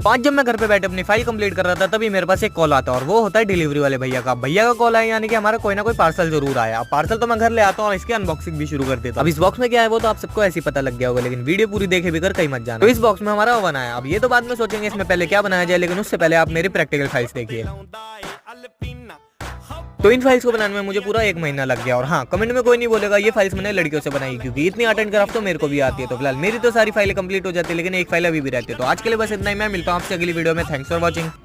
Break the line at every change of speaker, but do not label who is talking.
तो आज जब मैं घर पे बैठे अपनी फाइल कंप्लीट कर रहा था तभी मेरे पास एक कॉल आता है और वो होता है डिलीवरी वाले भैया का। भैया का कॉल आया यानी कि हमारा कोई ना कोई पार्सल जरूर आया। पार्सल तो मैं घर ले आता हूँ और इसकी अनबॉक्सिंग भी शुरू कर देता हूँ। अब इस बॉक्स में क्या है वो तो आप सबको ऐसे ही पता लग गया होगा, लेकिन वीडियो पूरी देखे बिगर कहीं मत जाना। तो इस बॉक्स में हमारा ओवन आया। अब ये तो बाद में सोचेंगे इसमें पहले क्या बनाया जाए, लेकिन उससे पहले आप मेरी प्रैक्टिकल फाइल्स देखिए। तो इन फाइल्स को बनाने में मुझे पूरा 1 महीना लग गया। और हाँ, कमेंट में कोई नहीं बोलेगा ये फाइल्स मैंने लड़कियों से बनाई, क्योंकि इतनी आर्ट एंड क्राफ्ट तो मेरे को भी आती है। तो फिलहाल मेरी तो सारी फाइलें कंप्लीट हो जाती है, लेकिन एक फाइल अभी भी रहती है। तो आज के लिए बस इतना ही। मैं मिलता हूँ आपसे अगली वीडियो में। Thanks for watching.